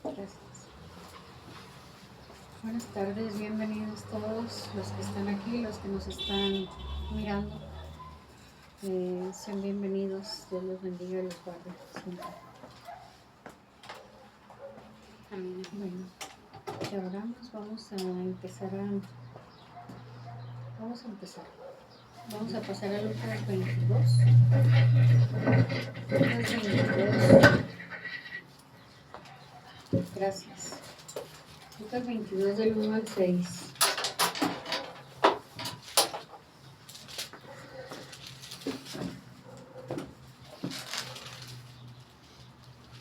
Gracias. Buenas tardes, bienvenidos todos los que están aquí, los que nos están mirando. Sean bienvenidos, Dios los bendiga y los guarde siempre. Amén. Bueno, y ahora nos vamos a empezar. Vamos a pasar a Lucas 22. Lucas 22. Gracias. Lucas 22 del 1 al 6.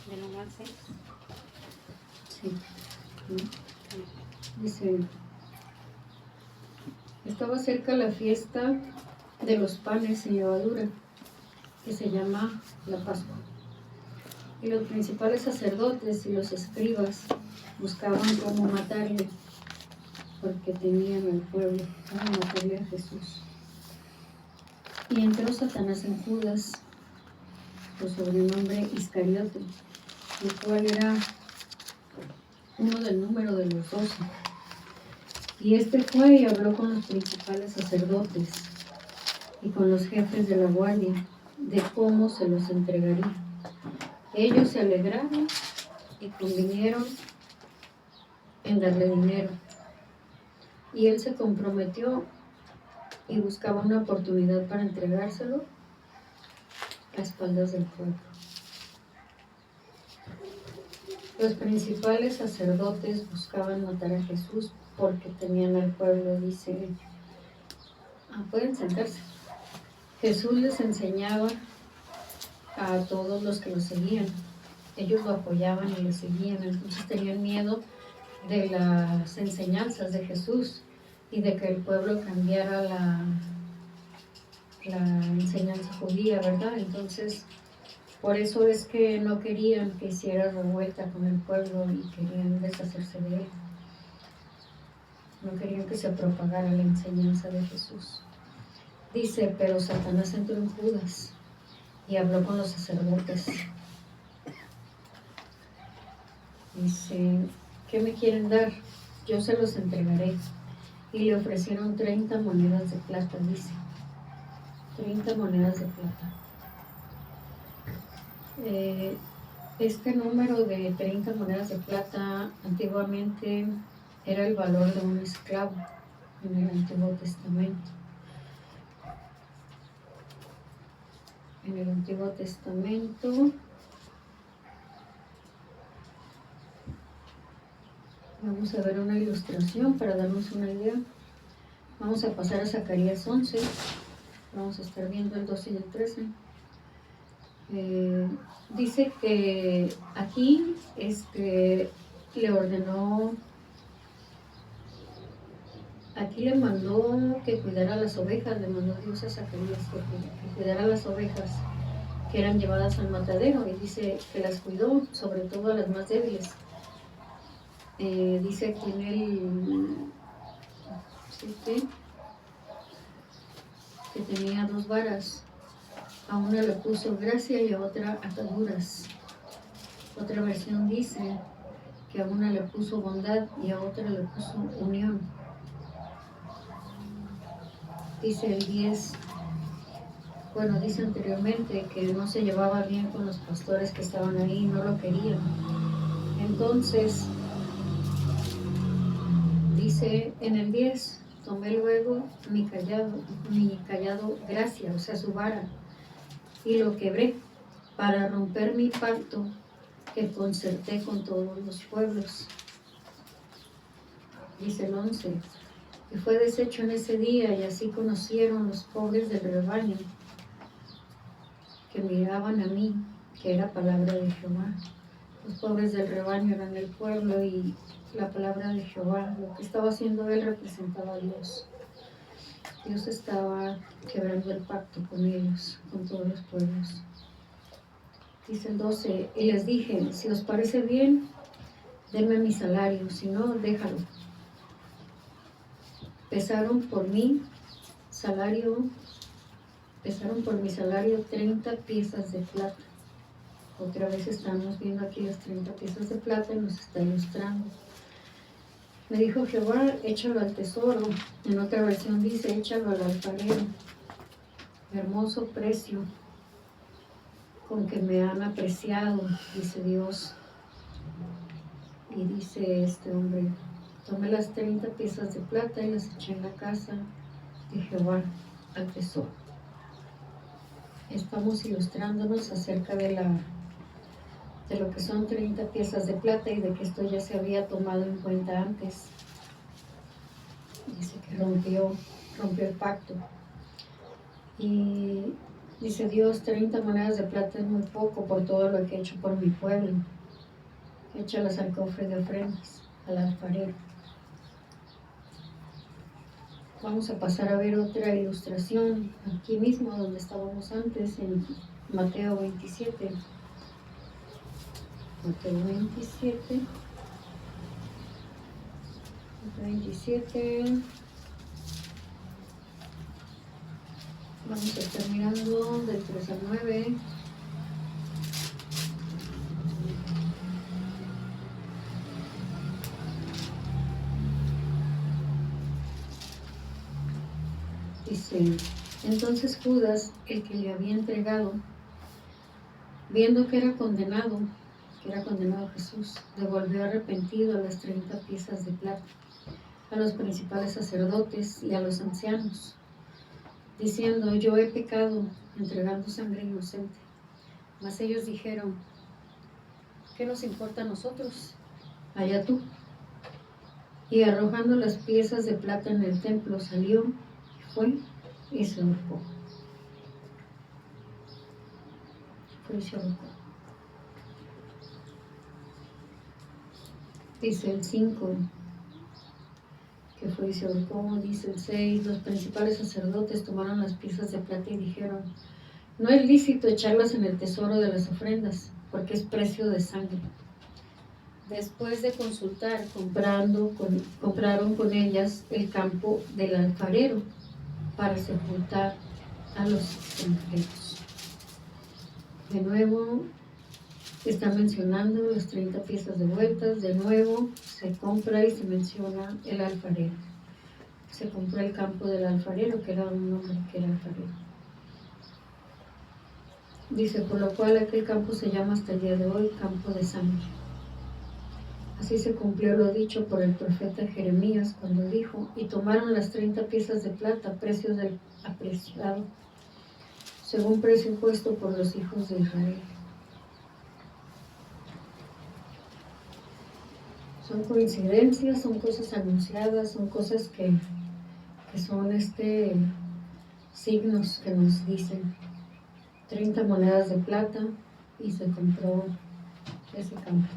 ¿Del 1 al 6? Sí. Dice, estaba cerca la fiesta de los panes sin levadura, que se llama la Pascua. Y los principales sacerdotes y los escribas buscaban cómo matarle, porque temían al pueblo, para matarle a Jesús. Y entró Satanás en Judas, por sobrenombre Iscariote, el cual era uno del número de los 12. Y este fue y habló con los principales sacerdotes y con los jefes de la guardia de cómo se los entregaría. Ellos se alegraron y convinieron en darle dinero. Y él se comprometió y buscaba una oportunidad para entregárselo a espaldas del pueblo. Los principales sacerdotes buscaban matar a Jesús porque temían al pueblo. Dice, pueden sentarse. Jesús les enseñaba a todos los que lo seguían. Ellos lo apoyaban y le seguían, entonces tenían miedo de las enseñanzas de Jesús y de que el pueblo cambiara la enseñanza judía, ¿verdad? Entonces, por eso es que no querían que hiciera revuelta con el pueblo y querían deshacerse de él. No querían que se propagara la enseñanza de Jesús. Dice, pero Satanás entró en Judas y habló con los sacerdotes. Dice, ¿qué me quieren dar? Yo se los entregaré. Y le ofrecieron 30 monedas de plata, dice. 30 monedas de plata. Este número de 30 monedas de plata antiguamente era el valor de un esclavo en el Antiguo Testamento. En el Antiguo Testamento, vamos a ver una ilustración para darnos una idea. Vamos a pasar a Zacarías 11. Vamos a estar viendo el 12 y el 13. Dice que aquí le ordenó, aquí le mandó que cuidara las ovejas, le mandó Dios a Zacarías que cuidara las ovejas que eran llevadas al matadero, y dice que las cuidó, sobre todo a las más débiles. Dice aquí en el 7 que tenía 2 varas. A una le puso gracia y a otra ataduras. Otra versión dice que a una le puso bondad y a otra le puso unión. Dice el 10, bueno, dice anteriormente que no se llevaba bien con los pastores que estaban ahí, no lo querían. Entonces, dice en el 10, tomé luego mi callado gracia, o sea, su vara, y lo quebré para romper mi pacto que concerté con todos los pueblos. Dice el 11, y fue deshecho en ese día, y así conocieron los pobres del rebaño que miraban a mí, que era palabra de Jehová. Los pobres del rebaño eran el pueblo, y la palabra de Jehová, lo que estaba haciendo él, representaba a Dios. Dios estaba quebrando el pacto con ellos, con todos los pueblos. Dice el 12, y les dije, si os parece bien, denme mi salario, si no, déjalo. Pesaron por mi salario 30 piezas de plata. Otra vez estamos viendo aquí las 30 piezas de plata y nos está ilustrando. Me dijo Jehová, échalo al tesoro. En otra versión dice, échalo al alfarero. Hermoso precio con que me han apreciado, dice Dios. Y dice este hombre, tomé las 30 piezas de plata y las eché en la casa de Jehová al tesoro. Estamos ilustrándonos acerca de lo que son 30 piezas de plata y de que esto ya se había tomado en cuenta antes. Dice que rompió el pacto. Y dice Dios, 30 monedas de plata es muy poco por todo lo que he hecho por mi pueblo. Échalas al cofre de ofrendas, al alfarero. Vamos a pasar a ver otra ilustración aquí mismo donde estábamos antes, en Mateo 27. Mateo 27. Vamos a estar mirando del 3 al 9. Dice, entonces Judas, el que le había entregado, viendo que era condenado Jesús, devolvió arrepentido las 30 piezas de plata a los principales sacerdotes y a los ancianos, diciendo, yo he pecado entregando sangre inocente. Mas ellos dijeron, ¿qué nos importa a nosotros? Allá tú. Y arrojando las piezas de plata en el templo, salió, fue y se ahorcó. Dice el 5, que fue y se ahorcó. Dice el 6, los principales sacerdotes tomaron las piezas de plata y dijeron, no es lícito echarlas en el tesoro de las ofrendas, porque es precio de sangre. Después de consultar, compraron con ellas el campo del alfarero para sepultar a los extranjeros. De nuevo está mencionando las 30 piezas devueltas. De nuevo se compra y se menciona el alfarero. Se compró el campo del alfarero, que era un hombre que era alfarero. Dice, por lo cual aquel campo se llama hasta el día de hoy campo de sangre. Así se cumplió lo dicho por el profeta Jeremías cuando dijo, y tomaron las 30 piezas de plata, precio del apreciado, según precio puesto por los hijos de Israel. Son coincidencias, son cosas anunciadas, son cosas que son signos que nos dicen 30 monedas de plata y se compró ese campo.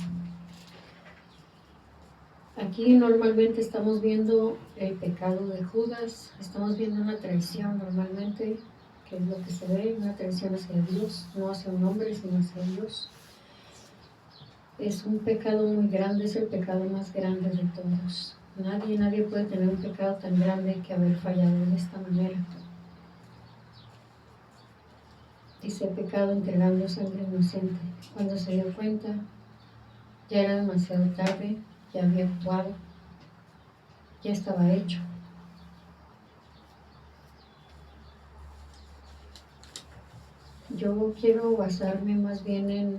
Aquí normalmente estamos viendo el pecado de Judas, estamos viendo una traición normalmente, que es lo que se ve, una traición hacia Dios, no hacia un hombre, sino hacia Dios. Es un pecado muy grande, es el pecado más grande de todos. Nadie puede tener un pecado tan grande que haber fallado de esta manera. Dice pecado entregando sangre inocente. Cuando se dio cuenta, ya era demasiado tarde, ya había actuado, ya estaba hecho. Yo quiero basarme más bien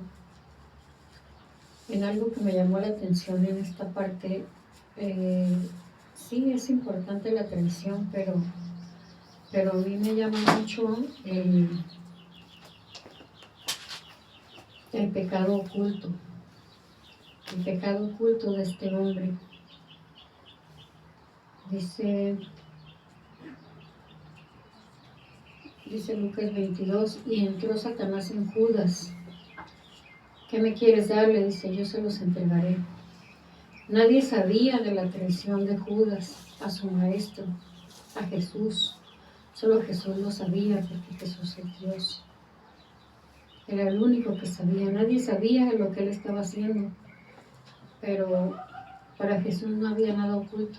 en algo que me llamó la atención en esta parte. Sí, es importante la traición, pero a mí me llama mucho el pecado oculto. El pecado oculto de este hombre. Dice Lucas 22, y entró Satanás en Judas. ¿Qué me quieres dar? Le dice, yo se los entregaré. Nadie sabía de la traición de Judas a su maestro, a Jesús. Solo Jesús lo sabía, porque Jesús es Dios. Era el único que sabía. Nadie sabía lo que él estaba haciendo. Pero para Jesús no había nada oculto.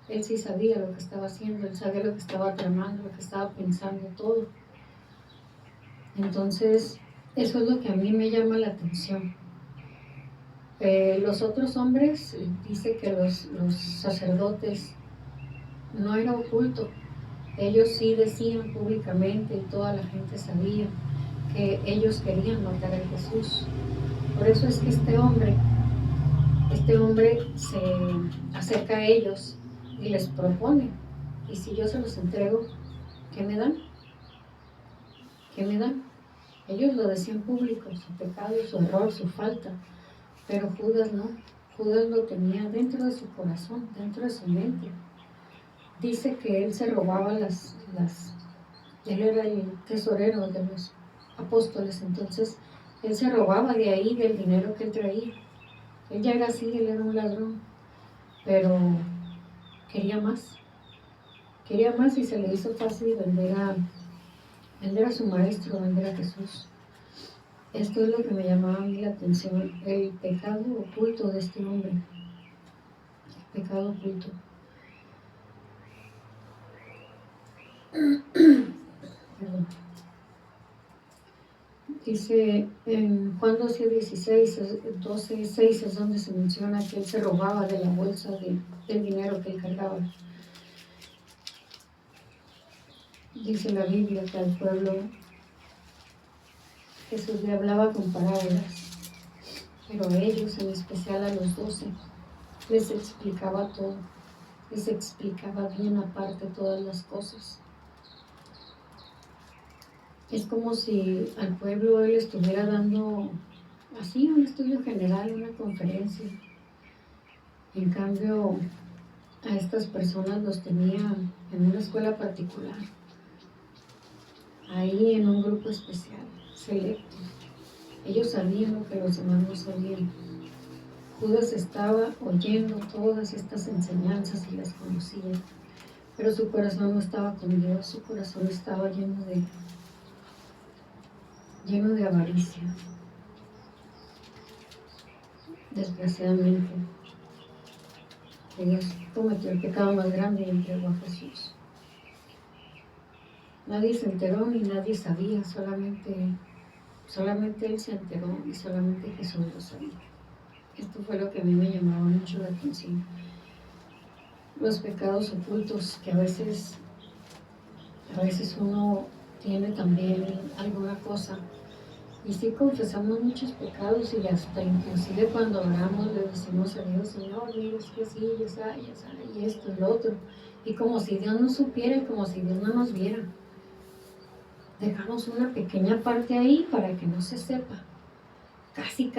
Él sí sabía lo que estaba haciendo. Él sabía lo que estaba tramando, lo que estaba pensando, todo. Entonces, Eso es lo que a mí me llama la atención. Los otros hombres, dice que los sacerdotes no era oculto. Ellos sí decían públicamente y toda la gente sabía que ellos querían matar a Jesús. Por eso es que este hombre se acerca a ellos y les propone, y si yo se los entrego, ¿qué me dan? ¿Qué me dan? Ellos lo decían público, su pecado, su error, su falta, pero Judas no. Judas lo tenía dentro de su corazón, dentro de su mente. Dice que él se robaba él era el tesorero de los apóstoles, entonces él se robaba de ahí del dinero que él traía. Él ya era así, él era un ladrón, pero quería más y se le hizo fácil vender a su maestro, vender a Jesús. Esto es lo que me llamaba a mí la atención, el pecado oculto de este hombre, el pecado oculto. Perdón. Dice en Juan 12:6 es donde se menciona que él se robaba de la bolsa del dinero que él cargaba. Dice la Biblia que al pueblo Jesús le hablaba con parábolas, pero a ellos, en especial a los 12, les explicaba todo, les explicaba bien aparte todas las cosas. Es como si al pueblo él estuviera dando así un estudio general, una conferencia. En cambio, a estas personas los tenía en una escuela particular, ahí en un grupo especial, selecto. Ellos sabían lo que los demás no sabían. Judas estaba oyendo todas estas enseñanzas y las conocía, pero su corazón no estaba con Dios, su corazón estaba lleno de avaricia. Desgraciadamente, Dios cometió el pecado más grande y entregó a Jesús. Nadie se enteró ni nadie sabía, solamente él se enteró y solamente Jesús lo sabía. Esto fue lo que a mí me llamaba mucho la atención. Los pecados ocultos que a veces uno tiene también alguna cosa. Y sí confesamos muchos pecados y hasta inclusive cuando oramos le decimos a Dios, Señor, mira, es que sí, ya sabe, y esto y lo otro. Y como si Dios no supiera y como si Dios no nos viera. Dejamos una pequeña parte ahí para que no se sepa. Casi.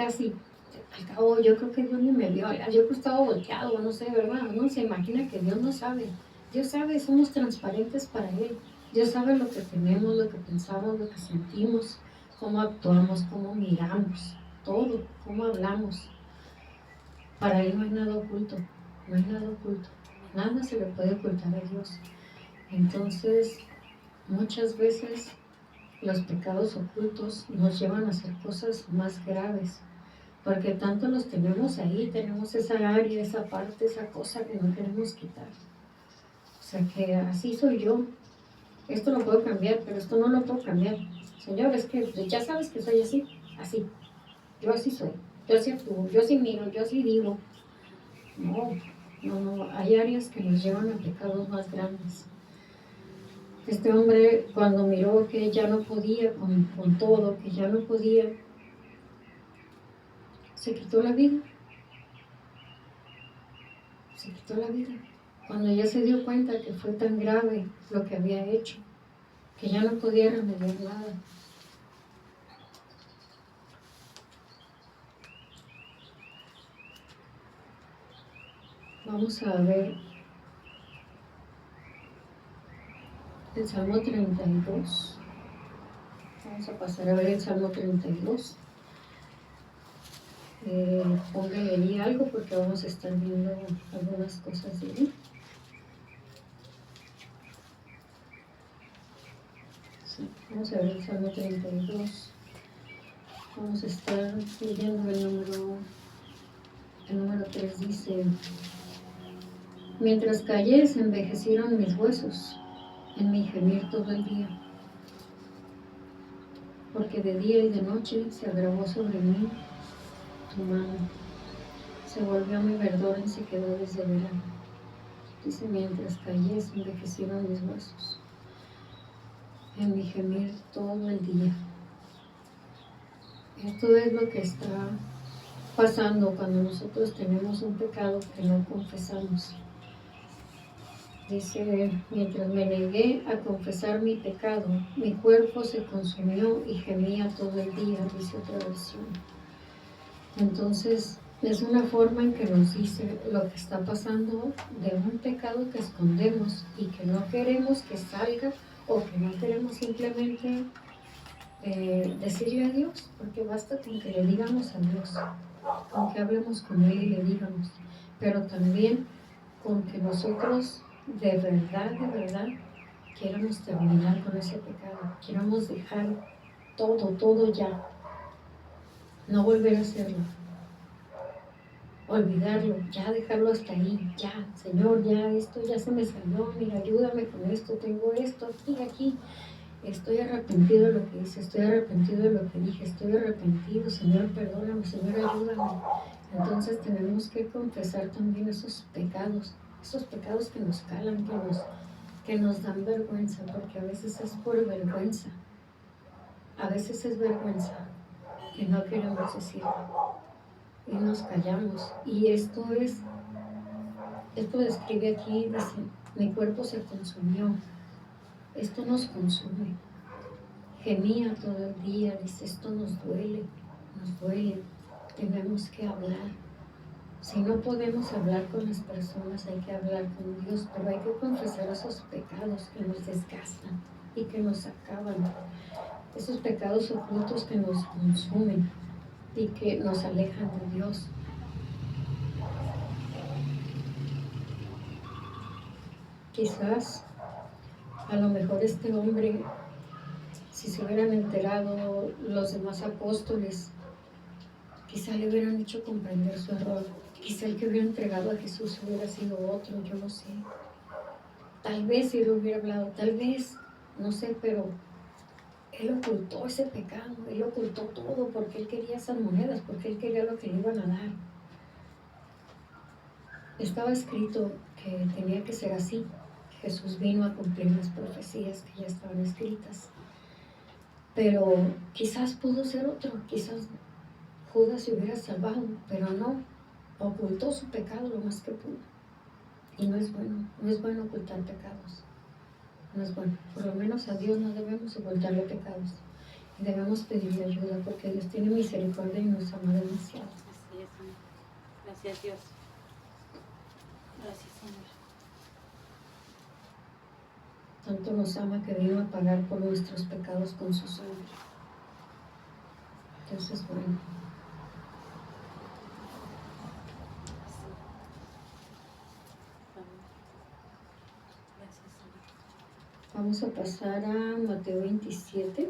Al cabo, yo creo que Dios ni me vio. Yo creo que estaba volteado, no sé, ¿verdad? Uno se imagina que Dios no sabe. Dios sabe, somos transparentes para Él. Dios sabe lo que tenemos, lo que pensamos, lo que sentimos, cómo actuamos, cómo miramos, todo, cómo hablamos. Para Él no hay nada oculto, no hay nada oculto. Nada se le puede ocultar a Dios. Entonces, muchas veces los pecados ocultos nos llevan a hacer cosas más graves, porque tanto los tenemos ahí, tenemos esa área, esa parte, esa cosa que no queremos quitar. O sea que así soy yo. Esto lo puedo cambiar, pero esto no lo puedo cambiar. Señor, es que ya sabes que soy así. Yo así soy, yo así actúo, yo así miro, yo así digo. No, hay áreas que nos llevan a pecados más grandes. Este hombre, cuando miró que ya no podía con todo, que ya no podía, se quitó la vida. Se quitó la vida. Cuando ella se dio cuenta que fue tan grave lo que había hecho, que ya no podía remediar nada. Vamos a ver el Salmo 32. Vamos a pasar a ver el Salmo 32. Póngale ahí algo porque vamos a estar viendo algunas cosas de él. Sí, vamos a ver el Salmo 32. Vamos a estar leyendo el número 3 dice: mientras callé se envejecieron mis huesos en mi gemir todo el día. porque de día y de noche se agravó sobre mí tu mano. Se volvió mi verdor y se quedó desde verano. Dice, mientras callé, se envejecieron mis huesos. En mi gemir todo el día. Esto es lo que está pasando cuando nosotros tenemos un pecado que no confesamos. Dice, mientras me negué a confesar mi pecado, mi cuerpo se consumió y gemía todo el día, dice otra versión. Entonces, es una forma en que nos dice lo que está pasando de un pecado que escondemos y que no queremos que salga o que no queremos simplemente decirle a Dios, porque basta con que le digamos a Dios, con que hablemos con Él y le digamos, pero también con que nosotros de verdad, queramos terminar con ese pecado, queramos dejar todo ya, no volver a hacerlo, olvidarlo, ya dejarlo hasta ahí, ya, Señor, ya esto ya se me salió, mira, ayúdame con esto, tengo esto aquí, estoy arrepentido de lo que hice, estoy arrepentido de lo que dije, estoy arrepentido, Señor, perdóname, Señor, ayúdame. Entonces tenemos que confesar también esos pecados que nos calan, que nos dan vergüenza, porque a veces es por vergüenza, a veces es vergüenza que no queremos decirlo y nos callamos. Y esto describe aquí, dice, mi cuerpo se consumió, esto nos consume. Gemía todo el día, dice, esto nos duele, tenemos que hablar. Si no podemos hablar con las personas, hay que hablar con Dios, pero hay que confesar esos pecados que nos desgastan y que nos acaban, esos pecados ocultos que nos consumen y que nos alejan de Dios. Quizás, a lo mejor este hombre, si se hubieran enterado los demás apóstoles, quizá le hubieran hecho comprender su error. Quizá el que hubiera entregado a Jesús hubiera sido otro, yo no sé. Tal vez si lo hubiera hablado, tal vez, no sé, pero él ocultó ese pecado, él ocultó todo porque él quería esas monedas, porque él quería lo que le iban a dar. Estaba escrito que tenía que ser así. Jesús vino a cumplir las profecías que ya estaban escritas. Pero quizás pudo ser otro, quizás Judas se hubiera salvado, pero no, ocultó su pecado lo más que pudo. Y no es bueno ocultar pecados. No es bueno. Por lo menos a Dios no debemos ocultarle pecados. Y debemos pedirle ayuda porque Dios tiene misericordia y nos ama demasiado. Así es, Señor. Gracias, Dios. Gracias, Señor. Tanto nos ama que vino a pagar por nuestros pecados con su sangre. Dios es bueno. Gracias, Señor. Vamos a pasar a Mateo 27.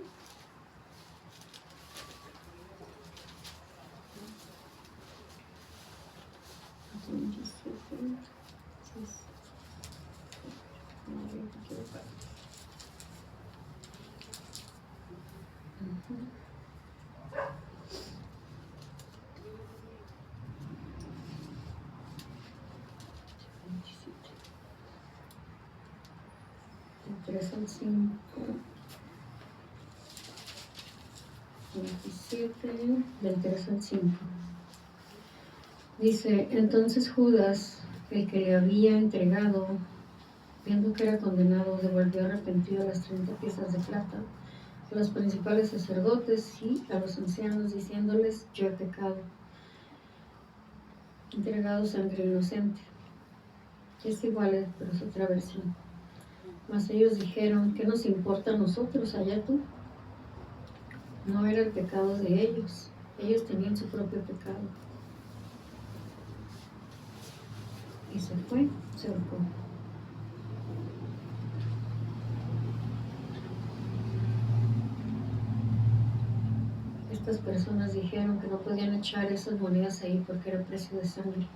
Del 3 al 5. 27, del 3 al 5. Dice, entonces Judas, el que le había entregado, viendo que era condenado, devolvió arrepentido las 30 piezas de plata a los principales sacerdotes y a los ancianos, diciéndoles, yo he pecado, entregado sangre inocente. Es igual, pero es otra versión. Mas ellos dijeron, ¿qué nos importa a nosotros? Allá tú. No era el pecado de ellos. Ellos tenían su propio pecado. Y se fue, se ahorcó. Estas personas dijeron que no podían echar esas monedas ahí porque era precio de sangre.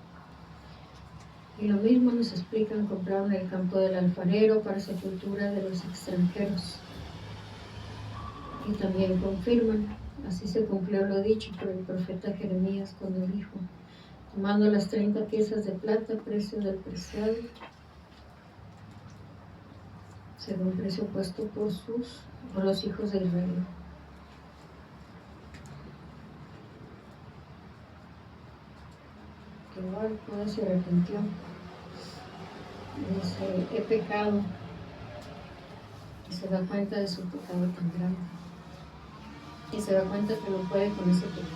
Y lo mismo nos explican, compraron el campo del alfarero para sepultura de los extranjeros. Y también confirman, así se cumplió lo dicho por el profeta Jeremías cuando dijo: tomando las 30 piezas de plata, precio del preciado, según precio puesto por los hijos de Israel. Que Jehová se arrepintió. Dice: he pecado. Y se da cuenta de su pecado tan grande. Y se da cuenta que no puede con ese pecado.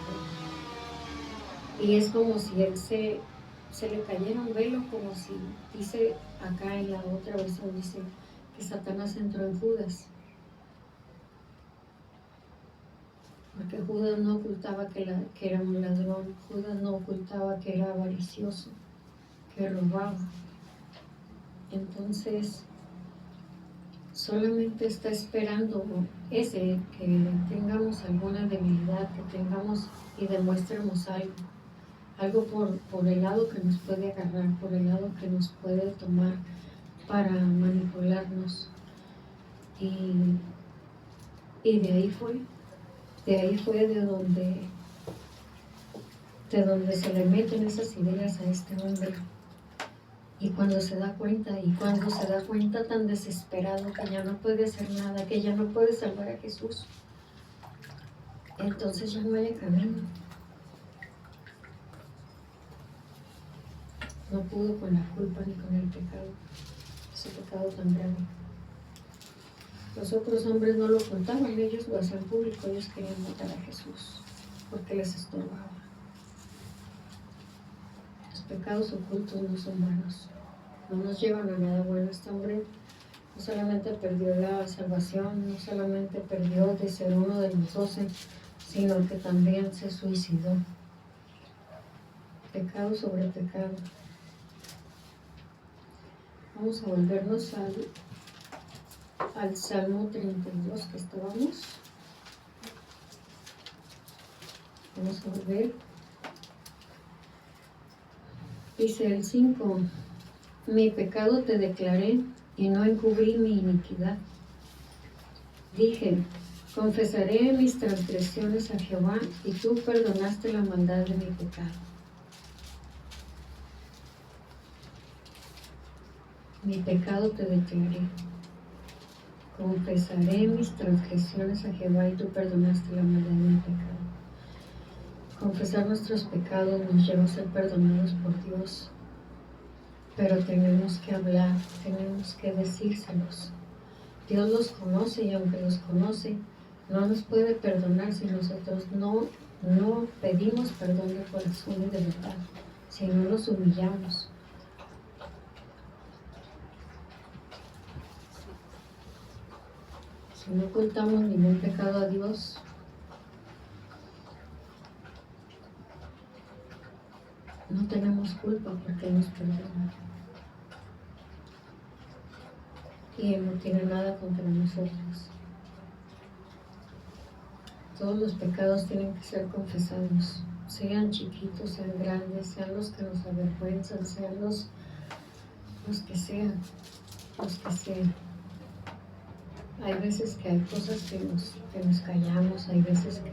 Y es como si él se le cayera un velo, como si, dice acá en la otra versión, dice que Satanás entró en Judas. Porque Judas no ocultaba que era un ladrón, Judas no ocultaba que era avaricioso, que robaba. Entonces, solamente está esperando que tengamos alguna debilidad, que tengamos y demuéstremos algo por el lado que nos puede agarrar, por el lado que nos puede tomar para manipularnos. Y de ahí fue de donde se le meten esas ideas a este hombre. Y cuando se da cuenta tan desesperado que ya no puede hacer nada, que ya no puede salvar a Jesús, entonces ya no hay camino. No pudo con la culpa ni con el pecado, ese pecado tan grande. Los otros hombres no lo contaban, ellos lo hacían público, ellos querían matar a Jesús porque les estorbaba. Los pecados ocultos no son buenos, no nos llevan a nada bueno. Este hombre no solamente perdió la salvación, no solamente perdió de ser uno de los 12, sino que también se suicidó. Pecado sobre pecado. Vamos a volvernos al Salmo 32 que estábamos. Vamos a volver. Dice el 5: mi pecado te declaré y no encubrí mi iniquidad. Dije: confesaré mis transgresiones a Jehová, y tú perdonaste la maldad de mi pecado. Mi pecado te declaré. Confesaré mis transgresiones a Jehová, y tú perdonaste la maldad de mi pecado. Confesar nuestros pecados nos lleva a ser perdonados por Dios, pero tenemos que hablar, tenemos que decírselos. Dios los conoce, y aunque los conoce, no nos puede perdonar si nosotros no pedimos perdón de corazón y de verdad, si no los humillamos. Si no ocultamos ningún pecado a Dios, no tenemos culpa porque Él nos perdona. Y Él no tiene nada contra nosotros. Todos los pecados tienen que ser confesados, sean chiquitos, sean grandes, sean los que nos avergüenzan, sean los que sean, Hay veces que hay cosas que nos callamos, hay veces que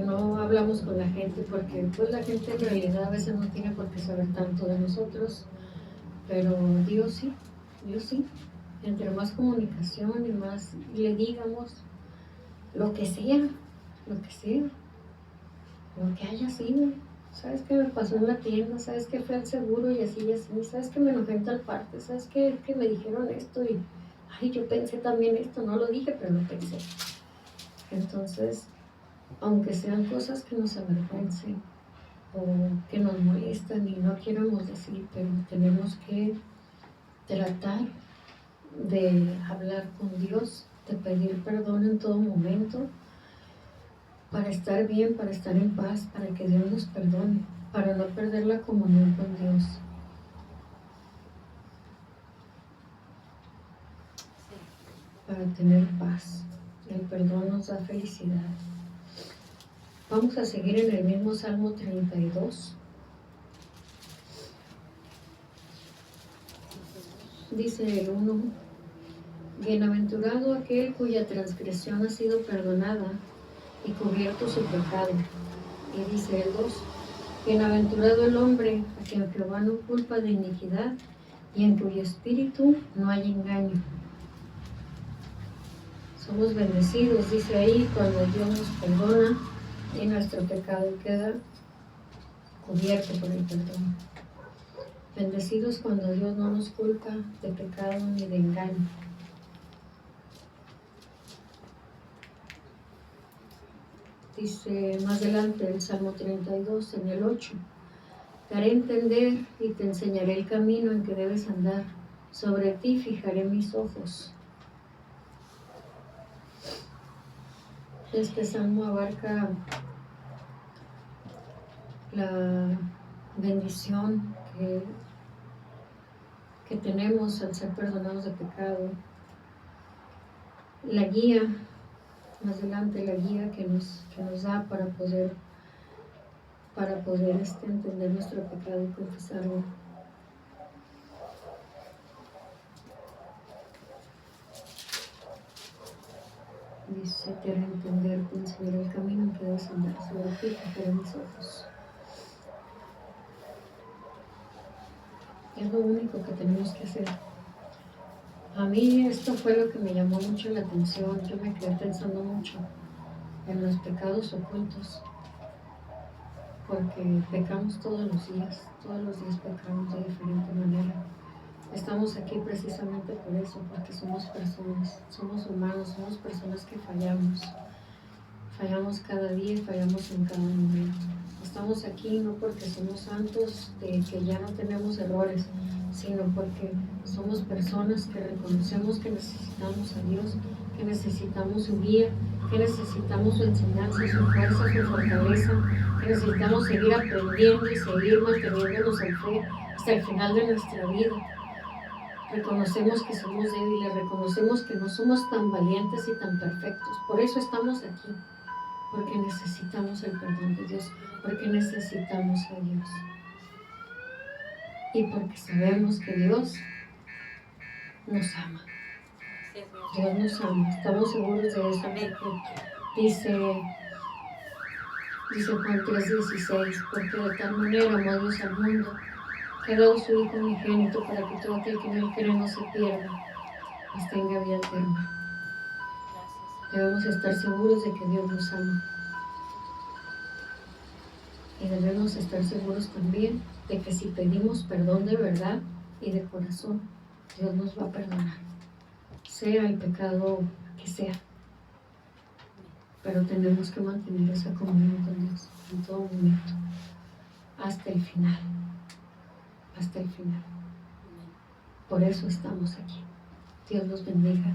no hablamos con la gente, porque pues la gente en realidad a veces no tiene por qué saber tanto de nosotros, pero Dios sí. Entre más comunicación y más le digamos lo que sea, lo que haya sido. ¿Sabes qué me pasó en la tienda? ¿Sabes qué fue al seguro y así? ¿Sabes qué me enojé en tal parte? ¿Sabes qué me dijeron esto? Y yo pensé también esto, no lo dije, pero lo pensé. Entonces, aunque sean cosas que nos avergüencen o que nos molestan y no queremos decir, pero tenemos que tratar de hablar con Dios, de pedir perdón en todo momento, para estar bien, para estar en paz, para que Dios nos perdone, para no perder la comunión con Dios. Para tener paz. El perdón nos da felicidad. Vamos a seguir en el mismo Salmo 32. Dice el 1: Bienaventurado aquel cuya transgresión ha sido perdonada y cubierto su pecado. Y dice el 2, bienaventurado el hombre a quien Jehová no culpa de iniquidad y en cuyo espíritu no hay engaño. Somos bendecidos, dice ahí, cuando Dios nos perdona y nuestro pecado queda cubierto por el perdón. Bendecidos cuando Dios no nos culpa de pecado ni de engaño. Dice más adelante el Salmo 32 en el 8, te haré entender y te enseñaré el camino en que debes andar, sobre ti fijaré mis ojos. Este salmo abarca la bendición que tenemos al ser perdonados de pecado, la guía, más adelante la guía que nos da para poder entender nuestro pecado y confesarlo. Dice, te haré entender, te enseñaré el camino en que debes andar, sobre ti fijaré mis ojos. Es lo único que tenemos que hacer. A mí esto fue lo que me llamó mucho la atención. Yo me quedé pensando mucho en los pecados ocultos, porque pecamos todos los días pecamos de diferente manera. Estamos aquí precisamente por eso, porque somos personas, somos humanos, somos personas que fallamos cada día y fallamos en cada momento. Estamos aquí no porque somos santos, que ya no tenemos errores, sino porque somos personas que reconocemos que necesitamos a Dios, que necesitamos su guía, que necesitamos su enseñanza, su fuerza, su fortaleza, que necesitamos seguir aprendiendo y seguir manteniéndonos en fe hasta el final de nuestra vida. Reconocemos que somos débiles, reconocemos que no somos tan valientes y tan perfectos. Por eso estamos aquí, porque necesitamos el perdón de Dios, porque necesitamos a Dios. Y porque sabemos que Dios nos ama. Dios nos ama, estamos seguros de eso, porque dice Juan 3:16, porque de tal manera amó Dios al mundo, que ha dado su Hijo unigénito para que todo aquel que en él cree no se pierda, mas tenga vida eterna. Debemos estar seguros de que Dios nos ama. Y debemos estar seguros también de que si pedimos perdón de verdad y de corazón, Dios nos va a perdonar, sea el pecado que sea. Pero tenemos que mantener esa comunión con Dios en todo momento, hasta el final. Hasta el final. Por eso estamos aquí. Dios los bendiga.